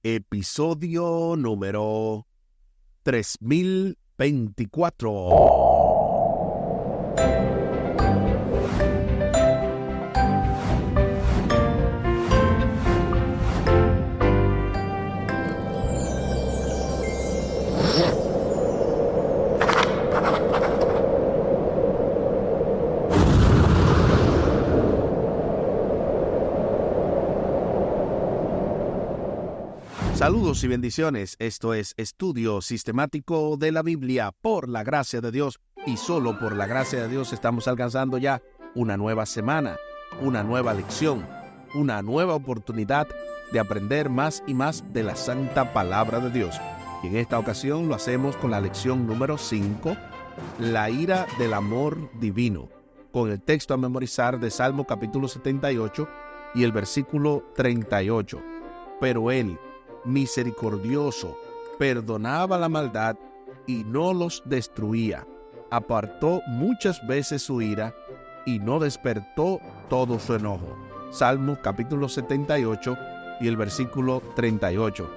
episodio número 3024. Saludos y bendiciones. Esto es Estudio Sistemático de la Biblia por la gracia de Dios, y solo por la gracia de Dios estamos alcanzando ya una nueva semana, una nueva lección, una nueva oportunidad de aprender más y más de la santa palabra de Dios. Y en esta ocasión lo hacemos con la lección número 5, la ira del amor divino, con el texto a memorizar de Salmo capítulo 78 y el versículo 38. Pero Él, misericordioso, perdonaba la maldad y no los destruía. Apartó muchas veces su ira y no despertó todo su enojo. Salmo capítulo 78 y el versículo 38.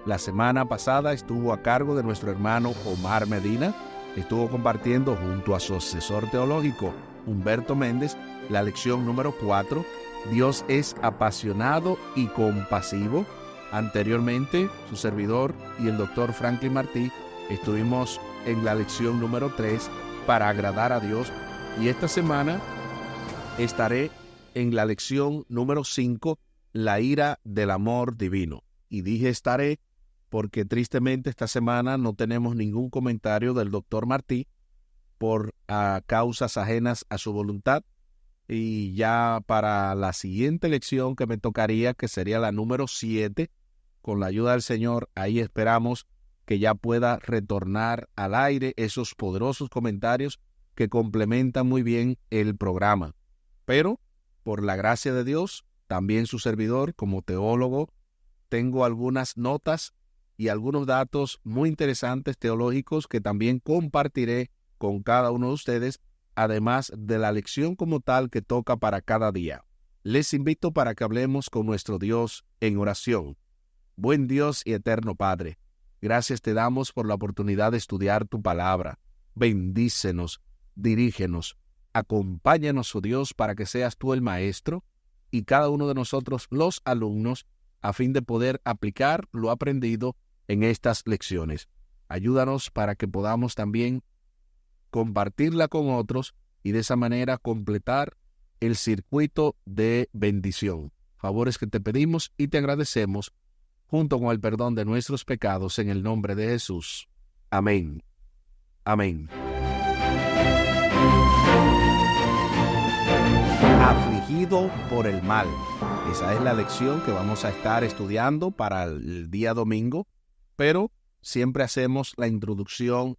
La semana pasada estuvo a cargo de nuestro hermano Omar Medina. Estuvo compartiendo junto a su asesor teológico Humberto Méndez la lección número 4. Dios es apasionado y compasivo. Anteriormente, su servidor y el doctor Franklin Martí estuvimos en la lección número 3, para agradar a Dios, y esta semana estaré en la lección número 5, la ira del amor divino. Y dije estaré porque tristemente esta semana no tenemos ningún comentario del doctor Martí por causas ajenas a su voluntad, y ya para la siguiente lección que me tocaría, que sería la número 7, con la ayuda del Señor, ahí esperamos que ya pueda retornar al aire esos poderosos comentarios que complementan muy bien el programa. Pero, por la gracia de Dios, también su servidor, como teólogo, tengo algunas notas y algunos datos muy interesantes teológicos que también compartiré con cada uno de ustedes, además de la lección como tal que toca para cada día. Les invito para que hablemos con nuestro Dios en oración. Buen Dios y eterno Padre, gracias te damos por la oportunidad de estudiar tu palabra. Bendícenos, dirígenos, acompáñanos, oh Dios, para que seas tú el maestro y cada uno de nosotros los alumnos, a fin de poder aplicar lo aprendido en estas lecciones. Ayúdanos para que podamos también compartirla con otros y de esa manera completar el circuito de bendición. Favores que te pedimos y te agradecemos, junto con el perdón de nuestros pecados, en el nombre de Jesús. Amén. Amén. Afligido por el mal. Esa es la lección que vamos a estar estudiando para el día domingo, pero siempre hacemos la introducción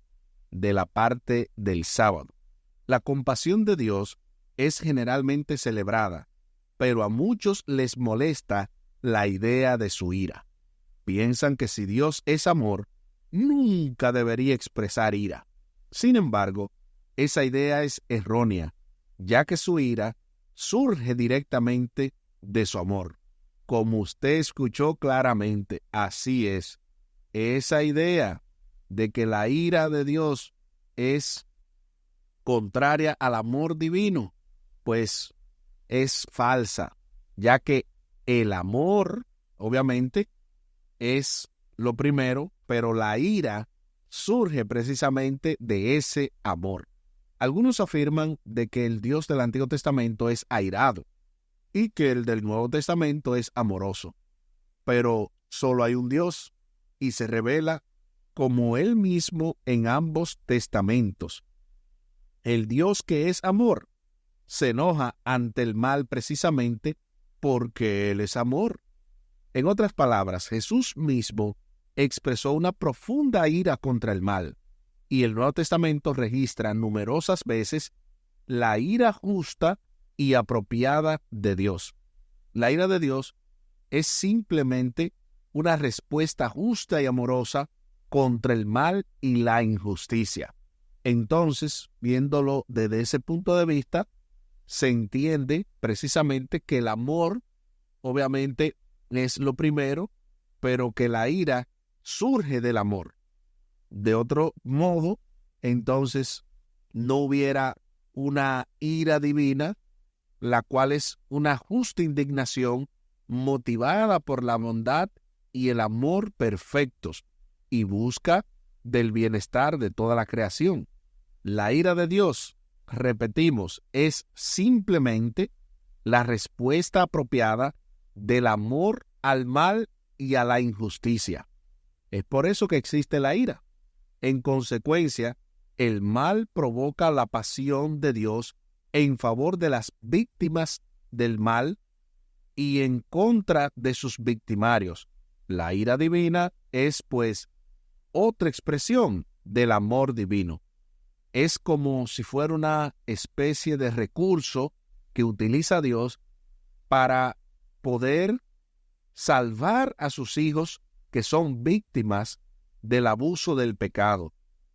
de la parte del sábado. La compasión de Dios es generalmente celebrada, pero a muchos les molesta la idea de su ira. Piensan que si Dios es amor, nunca debería expresar ira. Sin embargo, esa idea es errónea, ya que su ira surge directamente de su amor. Como usted escuchó claramente, así es. Esa idea de que la ira de Dios es contraria al amor divino, pues es falsa, ya que el amor, obviamente, es lo primero, pero la ira surge precisamente de ese amor. Algunos afirman de que el Dios del Antiguo Testamento es airado y que el del Nuevo Testamento es amoroso. Pero solo hay un Dios y se revela como Él mismo en ambos testamentos. El Dios que es amor se enoja ante el mal precisamente porque Él es amor. En otras palabras, Jesús mismo expresó una profunda ira contra el mal, y el Nuevo Testamento registra numerosas veces la ira justa y apropiada de Dios. La ira de Dios es simplemente una respuesta justa y amorosa contra el mal y la injusticia. Entonces, viéndolo desde ese punto de vista, se entiende precisamente que el amor, obviamente, es lo primero, pero que la ira surge del amor. De otro modo, entonces, no hubiera una ira divina, la cual es una justa indignación motivada por la bondad y el amor perfectos y busca del bienestar de toda la creación. La ira de Dios, repetimos, es simplemente la respuesta apropiada del amor al mal y a la injusticia. Es por eso que existe la ira. En consecuencia, el mal provoca la pasión de Dios en favor de las víctimas del mal y en contra de sus victimarios. La ira divina es, pues, otra expresión del amor divino. Es como si fuera una especie de recurso que utiliza Dios para poder salvar a sus hijos que son víctimas del abuso del pecado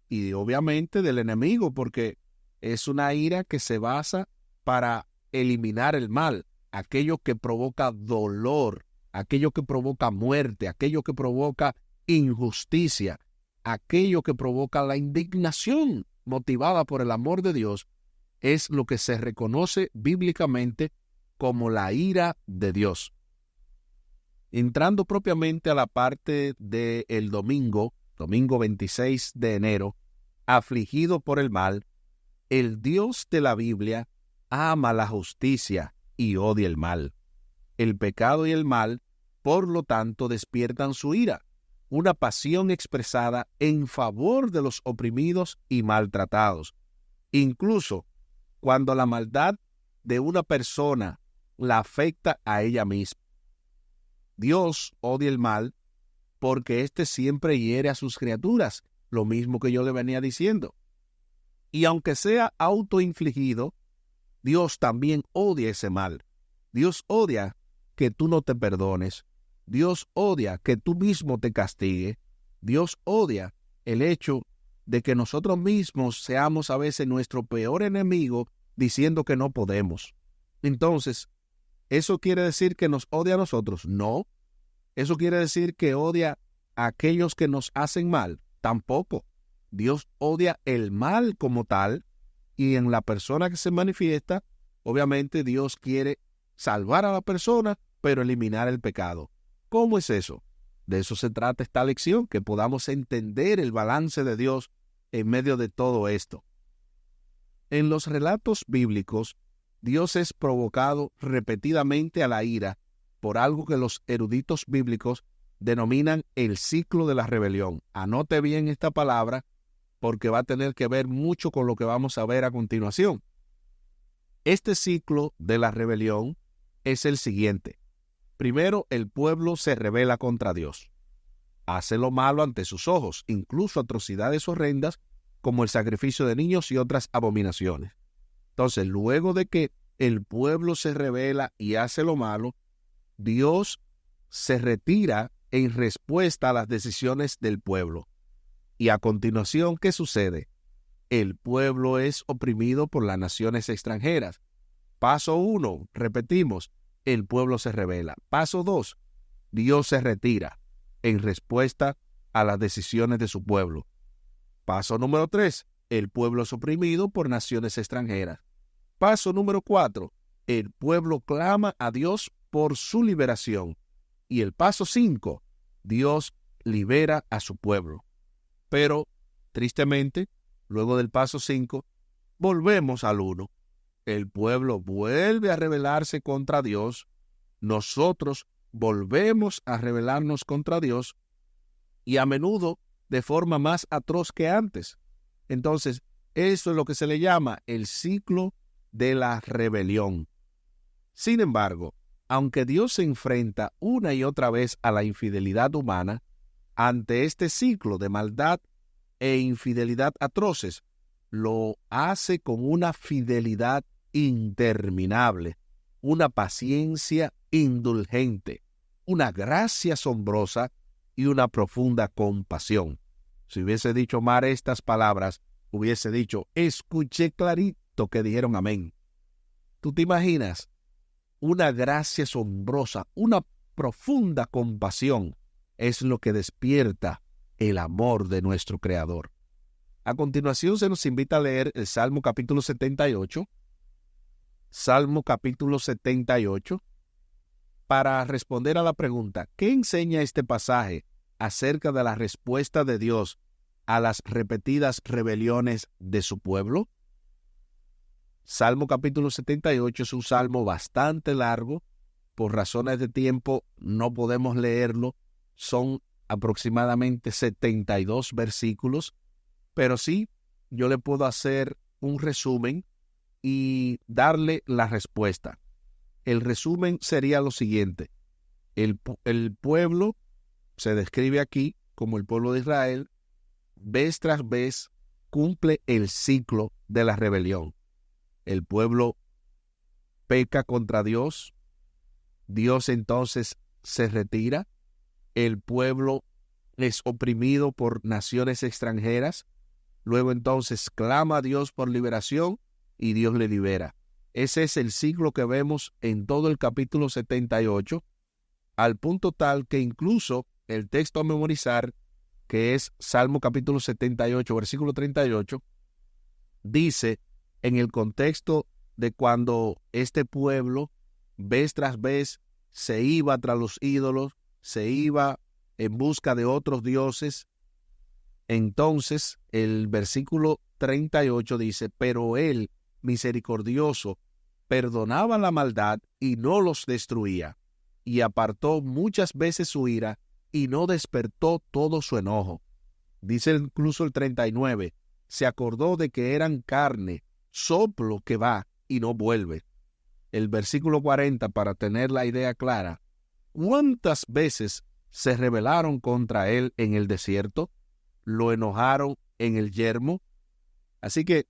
y obviamente del enemigo, porque es una ira que se basa para eliminar el mal, aquello que provoca dolor, aquello que provoca muerte, aquello que provoca injusticia, aquello que provoca la indignación motivada por el amor de Dios, es lo que se reconoce bíblicamente como la ira de Dios. Entrando propiamente a la parte del domingo 26 de enero, afligido por el mal, el Dios de la Biblia ama la justicia y odia el mal. El pecado y el mal, por lo tanto, despiertan su ira, una pasión expresada en favor de los oprimidos y maltratados. Incluso cuando la maldad de una persona la afecta a ella misma. Dios odia el mal porque éste siempre hiere a sus criaturas, lo mismo que yo le venía diciendo. Y aunque sea autoinfligido, Dios también odia ese mal. Dios odia que tú no te perdones. Dios odia que tú mismo te castigue. Dios odia el hecho de que nosotros mismos seamos a veces nuestro peor enemigo diciendo que no podemos. Entonces, ¿eso quiere decir que nos odia a nosotros? No. ¿Eso quiere decir que odia a aquellos que nos hacen mal? Tampoco. Dios odia el mal como tal, y en la persona que se manifiesta, obviamente Dios quiere salvar a la persona, pero eliminar el pecado. ¿Cómo es eso? De eso se trata esta lección, que podamos entender el balance de Dios en medio de todo esto. En los relatos bíblicos, Dios es provocado repetidamente a la ira por algo que los eruditos bíblicos denominan el ciclo de la rebelión. Anote bien esta palabra porque va a tener que ver mucho con lo que vamos a ver a continuación. Este ciclo de la rebelión es el siguiente. Primero, el pueblo se rebela contra Dios. Hace lo malo ante sus ojos, incluso atrocidades horrendas como el sacrificio de niños y otras abominaciones. Entonces, luego de que el pueblo se rebela y hace lo malo, Dios se retira en respuesta a las decisiones del pueblo. Y a continuación, ¿qué sucede? El pueblo es oprimido por las naciones extranjeras. Paso 1, repetimos, el pueblo se rebela. Paso 2, Dios se retira en respuesta a las decisiones de su pueblo. Paso número 3, el pueblo es oprimido por naciones extranjeras. Paso número 4, el pueblo clama a Dios por su liberación. Y el paso 5, Dios libera a su pueblo. Pero, tristemente, luego del paso 5, volvemos al 1. El pueblo vuelve a rebelarse contra Dios. Nosotros volvemos a rebelarnos contra Dios y a menudo de forma más atroz que antes. Entonces, eso es lo que se le llama el ciclo de la rebelión. Sin embargo, aunque Dios se enfrenta una y otra vez a la infidelidad humana, ante este ciclo de maldad e infidelidad atroces, lo hace con una fidelidad interminable, una paciencia indulgente, una gracia asombrosa y una profunda compasión. Si hubiese dicho Mar estas palabras, hubiese dicho, escuché clarito que dijeron amén. ¿Tú te imaginas? Una gracia asombrosa, una profunda compasión es lo que despierta el amor de nuestro Creador. A continuación se nos invita a leer el Salmo capítulo 78, Salmo capítulo 78, para responder a la pregunta, ¿qué enseña este pasaje acerca de la respuesta de Dios a las repetidas rebeliones de su pueblo? Salmo capítulo 78 es un salmo bastante largo. Por razones de tiempo no podemos leerlo. Son aproximadamente 72 versículos. Pero sí, yo le puedo hacer un resumen y darle la respuesta. El resumen sería lo siguiente. El pueblo se describe aquí como el pueblo de Israel. Vez tras vez cumple el ciclo de la rebelión. El pueblo peca contra Dios. Dios entonces se retira. El pueblo es oprimido por naciones extranjeras. Luego entonces clama a Dios por liberación y Dios le libera. Ese es el ciclo que vemos en todo el capítulo 78, al punto tal que incluso el texto a memorizar, que es Salmo capítulo 78, versículo 38, dice en el contexto de cuando este pueblo, vez tras vez, se iba tras los ídolos, se iba en busca de otros dioses. Entonces, el versículo 38 dice, pero él, misericordioso, perdonaba la maldad y no los destruía, y apartó muchas veces su ira y no despertó todo su enojo. Dice incluso el 39, se acordó de que eran carne, soplo que va y no vuelve. El versículo 40, para tener la idea clara, ¿cuántas veces se rebelaron contra él en el desierto? Lo enojaron en el yermo. Así que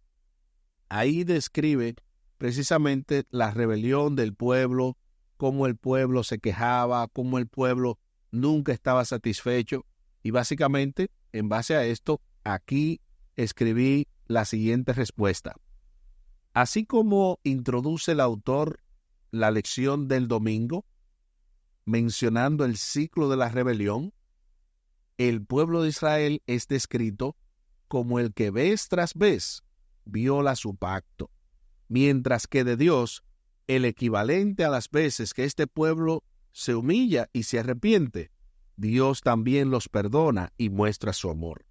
ahí describe precisamente la rebelión del pueblo, cómo el pueblo se quejaba, cómo el pueblo nunca estaba satisfecho. Y básicamente, en base a esto, aquí escribí la siguiente respuesta. Así como introduce el autor la lección del domingo, mencionando el ciclo de la rebelión, el pueblo de Israel es descrito como el que vez tras vez viola su pacto, mientras que de Dios, el equivalente a las veces que este pueblo se humilla y se arrepiente, Dios también los perdona y muestra su amor.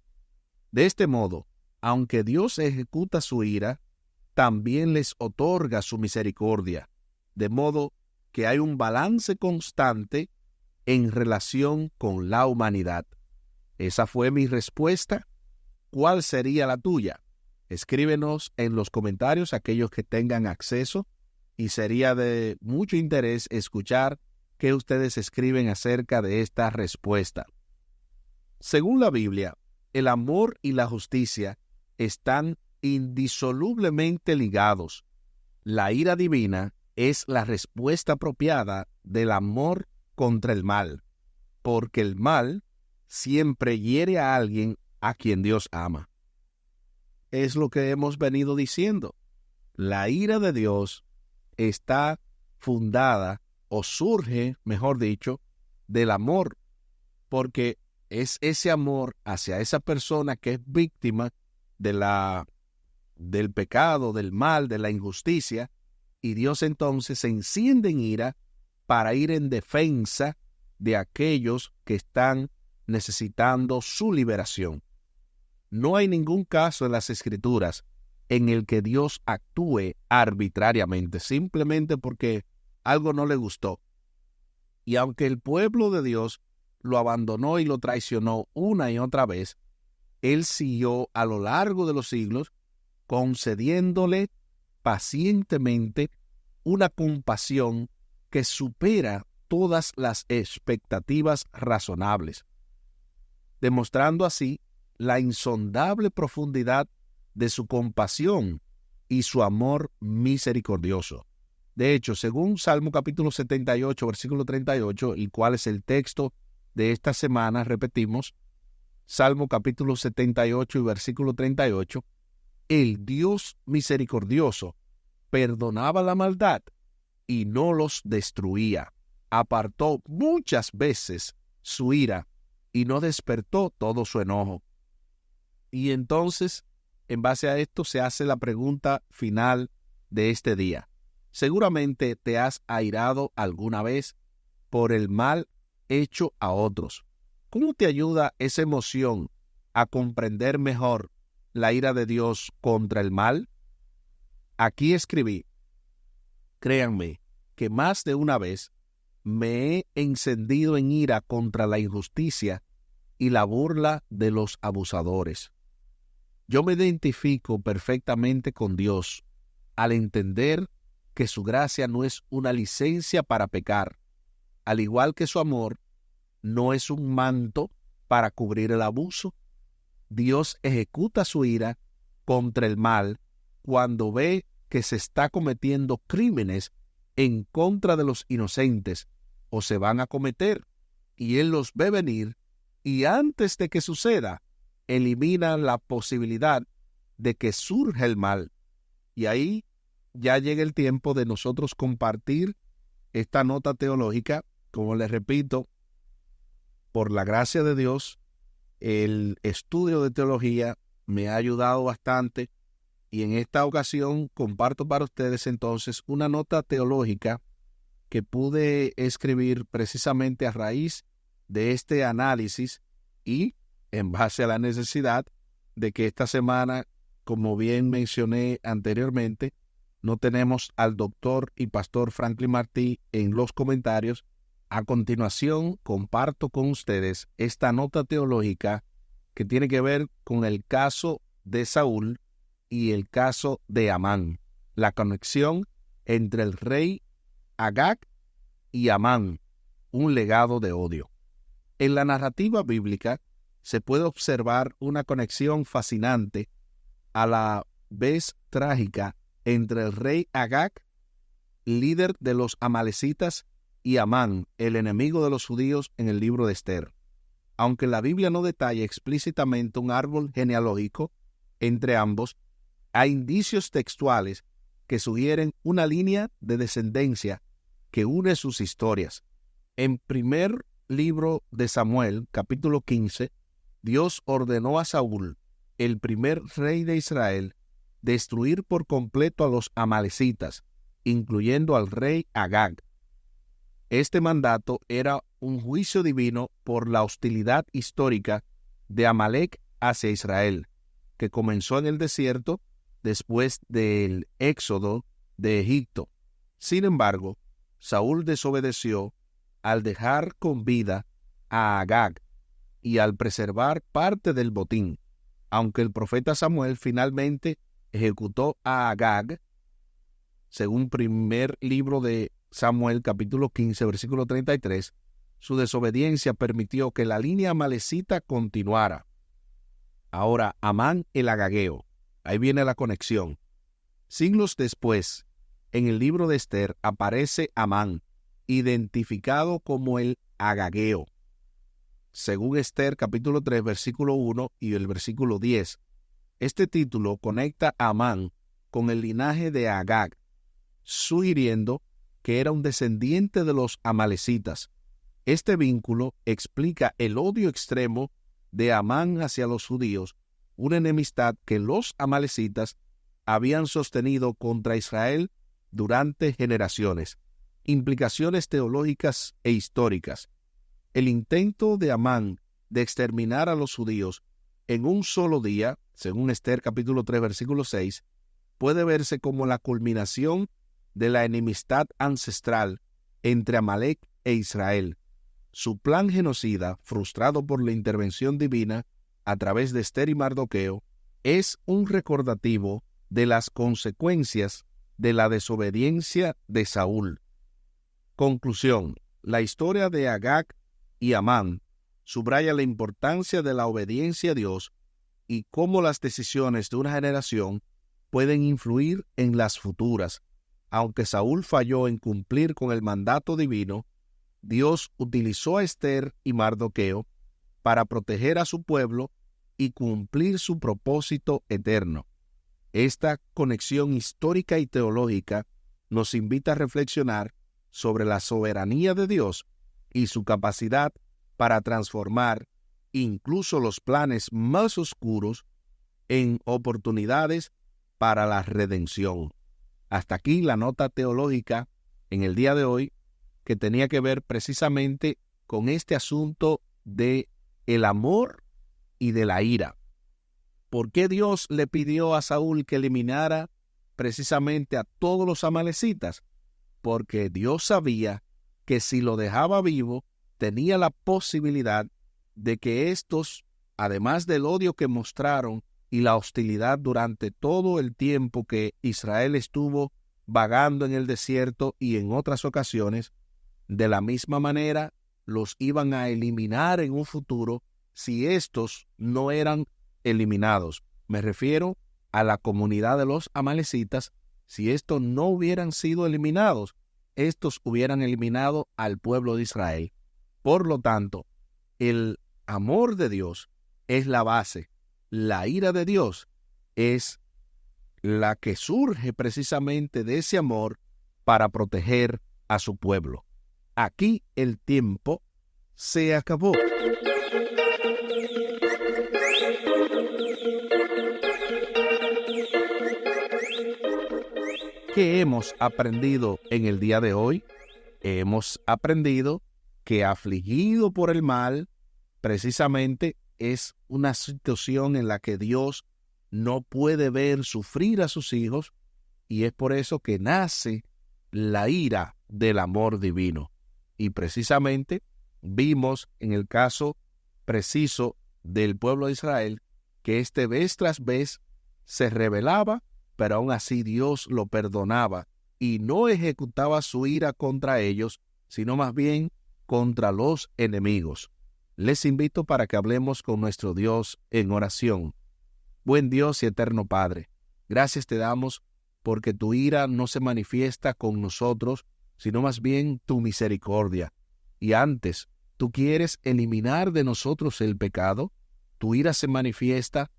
De este modo, aunque Dios ejecuta su ira, también les otorga su misericordia, de modo que hay un balance constante en relación con la humanidad. Esa fue mi respuesta. ¿Cuál sería la tuya? Escríbenos en los comentarios aquellos que tengan acceso y sería de mucho interés escuchar qué ustedes escriben acerca de esta respuesta. Según la Biblia, el amor y la justicia están indisolublemente ligados. La ira divina es la respuesta apropiada del amor contra el mal, porque el mal siempre hiere a alguien a quien Dios ama. Es lo que hemos venido diciendo. La ira de Dios está fundada, o surge, mejor dicho, del amor, porque es ese amor hacia esa persona que es víctima del pecado, del mal, de la injusticia, y Dios entonces se enciende en ira para ir en defensa de aquellos que están necesitando su liberación. No hay ningún caso en las Escrituras en el que Dios actúe arbitrariamente, simplemente porque algo no le gustó. Y aunque el pueblo de Dios lo abandonó y lo traicionó una y otra vez, Él siguió a lo largo de los siglos concediéndole pacientemente una compasión que supera todas las expectativas razonables, demostrando así la insondable profundidad de su compasión y su amor misericordioso. De hecho, según Salmo capítulo 78, versículo 38, el cual es el texto de esta semana, repetimos, Salmo capítulo 78 y versículo 38, el Dios misericordioso perdonaba la maldad y no los destruía. Apartó muchas veces su ira y no despertó todo su enojo. Y entonces, en base a esto, se hace la pregunta final de este día. Seguramente te has airado alguna vez por el mal hecho a otros. ¿Cómo te ayuda esa emoción a comprender mejor la ira de Dios contra el mal? Aquí escribí: créanme que más de una vez me he encendido en ira contra la injusticia y la burla de los abusadores. Yo me identifico perfectamente con Dios al entender que su gracia no es una licencia para pecar, al igual que su amor no es un manto para cubrir el abuso. Dios ejecuta su ira contra el mal cuando ve que se está cometiendo crímenes en contra de los inocentes o se van a cometer, y Él los ve venir, y antes de que suceda, elimina la posibilidad de que surja el mal. Y ahí ya llega el tiempo de nosotros compartir esta nota teológica. Como les repito, por la gracia de Dios, el estudio de teología me ha ayudado bastante, y en esta ocasión comparto para ustedes entonces una nota teológica que pude escribir precisamente a raíz de este análisis y en base a la necesidad de que esta semana, como bien mencioné anteriormente, no tenemos al doctor y pastor Franklin Martí en los comentarios. A continuación, comparto con ustedes esta nota teológica que tiene que ver con el caso de Saúl y el caso de Amán, la conexión entre el rey Agag y Amán, un legado de odio. En la narrativa bíblica se puede observar una conexión fascinante, a la vez trágica, entre el rey Agag, líder de los amalecitas, y Amán, el enemigo de los judíos en el libro de Esther. Aunque la Biblia no detalla explícitamente un árbol genealógico entre ambos, hay indicios textuales que sugieren una línea de descendencia que une sus historias. En primer libro de Samuel, capítulo 15, Dios ordenó a Saúl, el primer rey de Israel, destruir por completo a los amalecitas, incluyendo al rey Agag. Este mandato era un juicio divino por la hostilidad histórica de Amalec hacia Israel, que comenzó en el desierto después del éxodo de Egipto. Sin embargo, Saúl desobedeció al dejar con vida a Agag y al preservar parte del botín, aunque el profeta Samuel finalmente ejecutó a Agag, según primer libro de Samuel, capítulo 15, versículo 33, su desobediencia permitió que la línea amalecita continuara. Ahora, Amán el agageo. Ahí viene la conexión. Siglos después, en el libro de Esther, aparece Amán, identificado como el agageo. Según Esther, capítulo 3, versículo 1 y el versículo 10. Este título conecta a Amán con el linaje de Agag, sugiriendo que era un descendiente de los amalecitas. Este vínculo explica el odio extremo de Amán hacia los judíos, una enemistad que los amalecitas habían sostenido contra Israel durante generaciones. Implicaciones teológicas e históricas. El intento de Amán de exterminar a los judíos en un solo día, según Esther capítulo 3, versículo 6, puede verse como la culminación de la enemistad ancestral entre Amalec e Israel. Su plan genocida, frustrado por la intervención divina a través de Esther y Mardoqueo, es un recordativo de las consecuencias de la desobediencia de Saúl. Conclusión: la historia de Agag y Amán subraya la importancia de la obediencia a Dios y cómo las decisiones de una generación pueden influir en las futuras. Aunque Saúl falló en cumplir con el mandato divino, Dios utilizó a Esther y Mardoqueo para proteger a su pueblo y cumplir su propósito eterno. Esta conexión histórica y teológica nos invita a reflexionar sobre la soberanía de Dios y su capacidad para transformar incluso los planes más oscuros, en oportunidades para la redención. Hasta aquí la nota teológica en el día de hoy, que tenía que ver precisamente con este asunto de el amor y de la ira. ¿Por qué Dios le pidió a Saúl que eliminara precisamente a todos los amalecitas? Porque Dios sabía que si lo dejaba vivo, tenía la posibilidad de que estos, además del odio que mostraron y la hostilidad durante todo el tiempo que Israel estuvo vagando en el desierto y en otras ocasiones, de la misma manera los iban a eliminar en un futuro si estos no eran eliminados. Me refiero a la comunidad de los amalecitas. Si estos no hubieran sido eliminados, estos hubieran eliminado al pueblo de Israel. Por lo tanto, el amor de Dios es la base. La ira de Dios es la que surge precisamente de ese amor para proteger a su pueblo. Aquí el tiempo se acabó. ¿Qué hemos aprendido en el día de hoy? Hemos aprendido que afligido por el mal, precisamente es una situación en la que Dios no puede ver sufrir a sus hijos, y es por eso que nace la ira del amor divino. Y precisamente vimos en el caso preciso del pueblo de Israel que vez tras vez se rebelaba, pero aún así Dios lo perdonaba y no ejecutaba su ira contra ellos, sino más bien contra los enemigos. Les invito para que hablemos con nuestro Dios en oración. Buen Dios y eterno Padre, gracias te damos porque tu ira no se manifiesta con nosotros, sino más bien tu misericordia. Y antes, tú quieres eliminar de nosotros el pecado. Tu ira se manifiesta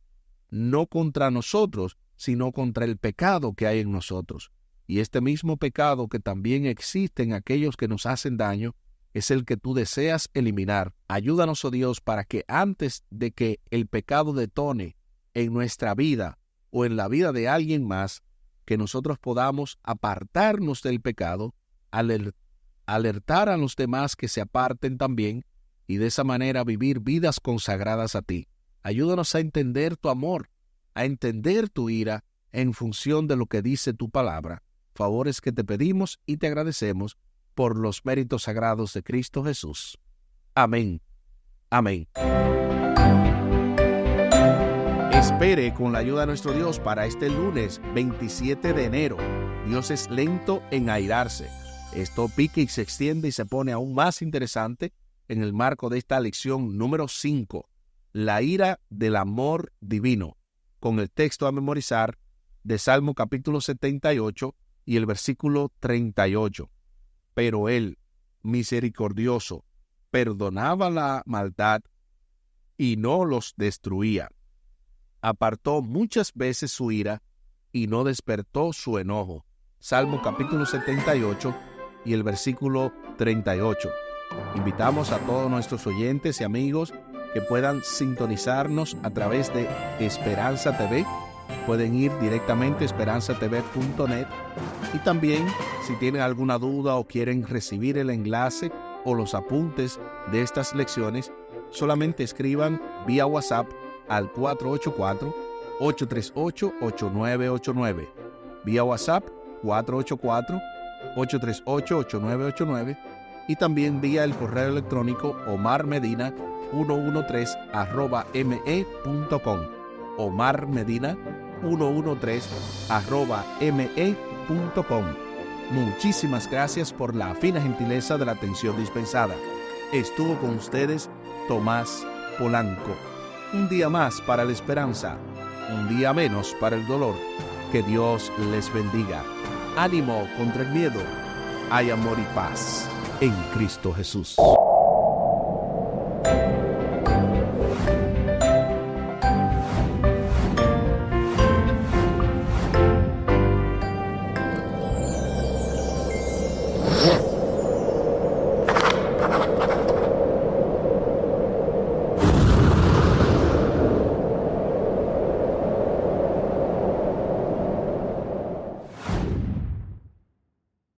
no contra nosotros, sino contra el pecado que hay en nosotros. Y este mismo pecado que también existe en aquellos que nos hacen daño, es el que tú deseas eliminar. Ayúdanos, oh Dios, para que antes de que el pecado detone en nuestra vida o en la vida de alguien más, que nosotros podamos apartarnos del pecado, alertar a los demás que se aparten también, y de esa manera vivir vidas consagradas a ti. Ayúdanos a entender tu amor, a entender tu ira en función de lo que dice tu palabra. Favores que te pedimos y te agradecemos por los méritos sagrados de Cristo Jesús. Amén. Amén. Espere con la ayuda de nuestro Dios para este lunes 27 de enero. Dios es lento en airarse. Esto pica y se extiende y se pone aún más interesante en el marco de esta lección número 5, la ira del amor divino, con el texto a memorizar de Salmo capítulo 78 y el versículo 38. Pero él, misericordioso, perdonaba la maldad y no los destruía. Apartó muchas veces su ira y no despertó su enojo. Salmo capítulo 78 y el versículo 38. Invitamos a todos nuestros oyentes y amigos que puedan sintonizarnos a través de Esperanza TV. Pueden ir directamente a esperanzatv.net y también si tienen alguna duda o quieren recibir el enlace o los apuntes de estas lecciones, solamente escriban vía WhatsApp al 484-838-8989. Vía WhatsApp 484-838-8989 y también vía el correo electrónico omarmedina113@me.com. omarmedina113@me.com. Muchísimas gracias por la fina gentileza de la atención dispensada. Estuvo con ustedes Tomás Polanco. Un día más para la esperanza, un día menos para el dolor. Que Dios les bendiga. Ánimo contra el miedo. Hay amor y paz en Cristo Jesús.